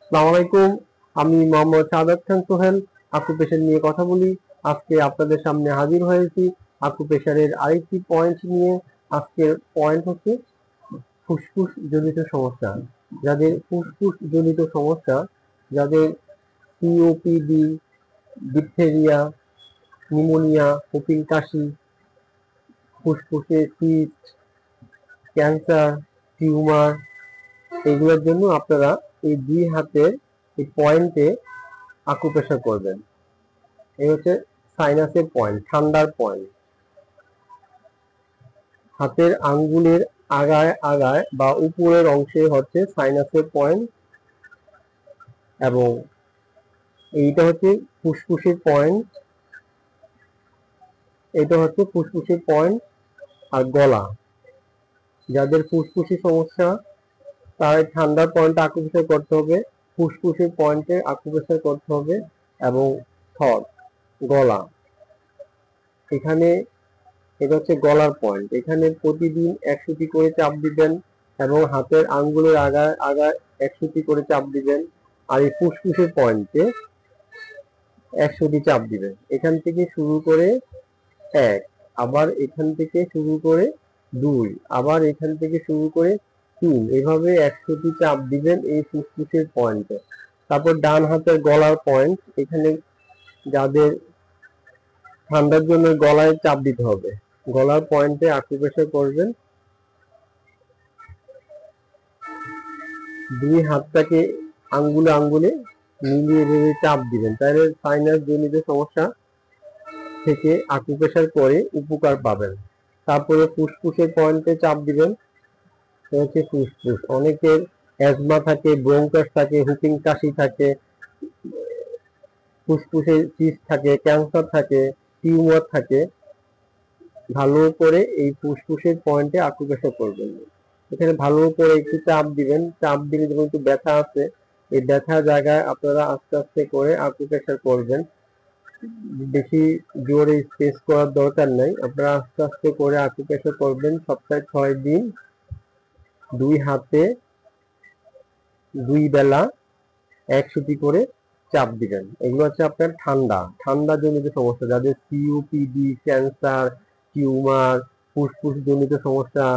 আসসালামু আলাইকুম। আমি মোহাম্মদ সাদাত খান সোহেল আকুপেশার নিয়ে কথা বলি। আজকে আপনাদের সামনে হাজির হয়েছি আকুপেশারের আরেকটি পয়েন্ট নিয়ে। আজকের পয়েন্ট হচ্ছে ফুসফুস জনিত সমস্যা। যাদের ফুসফুস জনিত সমস্যা, যাদের সিওপিডি, ডিপথেরিয়া, নিউমোনিয়া, হুপিং কাশি, ফুসফুসে সিস্ট, ক্যান্সার, টিউমার, এগুলোর জন্য আপনারা এই দুই হাতের এই পয়েন্টে আকুপ্রেশার করবেন। এই হচ্ছে সাইনাসের পয়েন্ট, ঠান্ডার পয়েন্ট। হাতের আঙ্গুলের আগায় আগায় বা উপরের অংশে হচ্ছে সাইনাসের পয়েন্ট, এবং এইটা হচ্ছে ফুসফুসের পয়েন্ট। এটা হচ্ছে ফুসফুসের পয়েন্ট আর গলা। যাদের ফুসফুসের সমস্যা তার ঠান্ডার পয়েন্টে আকুপ্রেশার করতে হবে, ফুসফুসের পয়েন্টে আকুপ্রেশার করতে হবে, এবং থ্রট, গলা। এখানে এটা হচ্ছে গলার পয়েন্ট। এখানে প্রতিদিন 100টি করে চাপ দিবেন এবং হাতের আঙ্গুলের আগায় আগায় 100টি করে চাপ দিবেন। আর এই ফুসফুসের পয়েন্টে 100টি চাপ দিবেন। এখান থেকে শুরু করে 1, আবার এখান থেকে শুরু করে 2, আবার এখান থেকে শুরু করে 3, এভাবে 100টি চাপ দিবেন এই ফুসফুসের পয়েন্টে। তারপর ডান হাতের গলার পয়েন্ট, এখানে যাদের ঠান্ডার জন্য গলায় চাপ দিতে হবে, গলার পয়েন্টে আকুপ্রেশার করবেন। দুই হাতটাকে আঙ্গুলে আঙ্গুলে মিলিয়ে ভেবে চাপ দিবেন, তাহলে সাইনাস জনিত সমস্যা থেকে আকুপ্রেশার করে উপকার পাবেন। তারপরে ফুসফুসের পয়েন্টে চাপ দিবেন। হচ্ছে ফুসফুস, অনেকের অ্যাজমা থাকে, ব্রঙ্কাস থাকে, হুপিং কাশি থাকে, ফুসফুসে সিস্ট থাকে, ক্যান্সার থাকে, টিউমার থাকে। ভালো করে এই ফুসফুসের পয়েন্টে আকুপ্রেশার করবেন। এখানে ভালো করে একটু চাপ দিবেন। চাপ দিলে যখন একটু ব্যথা আছে, এই ব্যথা জায়গায় আপনারা আস্তে আস্তে করে আকুপ্রেশার করবেন। বেশি জোরে স্পেস করার দরকার নাই, আপনারা আস্তে আস্তে করে আকুপ্রেশার করবেন। সপ্তাহে 6 দিন, 2 হাতে 2 বেলা 100টি করে চাপ দিবেন। এগুলো হচ্ছে আপনার ঠান্ডা জনিত সমস্যা। যাদের সিওপিডি, ক্যান্সার, টিউমার, ফুসফুস জনিত সমস্যা,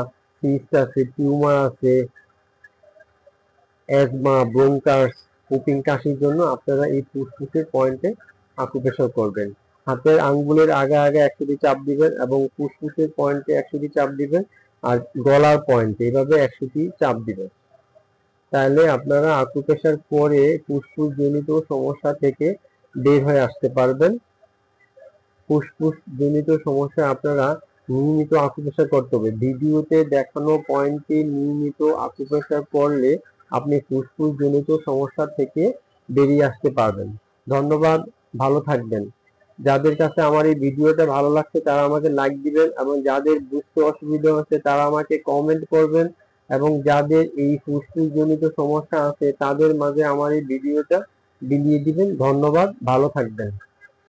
সিস্ট আছে, টিউমার আছে, অ্যাজমা, ব্রঙ্কাস, হুপিং কাশির জন্য আপনারা এই ফুসফুসের পয়েন্টে আকুপ্রেশার করবেন। হাতের আঙ্গুলের আগে আগে 100টি চাপ দিবেন এবং ফুসফুসের পয়েন্টে 100টি চাপ দিবেন, আর গলার পয়েন্টে এভাবে 100টি চাপ দিবেন। তাহলে আপনারা আকুপ্রেশার করে ফুসফুস জনিত সমস্যা থেকে বের হয়ে আসতে পারবেন। ফুসফুস জনিত সমস্যা আপনারা নিয়মিত আকুপ্রেশার করতে হবে। ভিডিওতে দেখানো পয়েন্টে নিয়মিত আকুপ্রেশার করলে আপনি ফুসফুস জনিত সমস্যা থেকে বেরিয়ে আসতে পারবেন। ধন্যবাদ, ভালো থাকবেন। যাদের কাছে আমার এই ভিডিওটা ভালো লাগছে তারা আমাকে লাইক দিবেন, এবং যাদের বুঝতে অসুবিধা হচ্ছে তারা আমাকে কমেন্ট করবেন, এবং যাদের এই ফুসফুস জনিত সমস্যা আছে তাদের মাঝে আমার এই ভিডিওটা বিলিয়ে দিবেন। ধন্যবাদ, ভালো থাকবেন।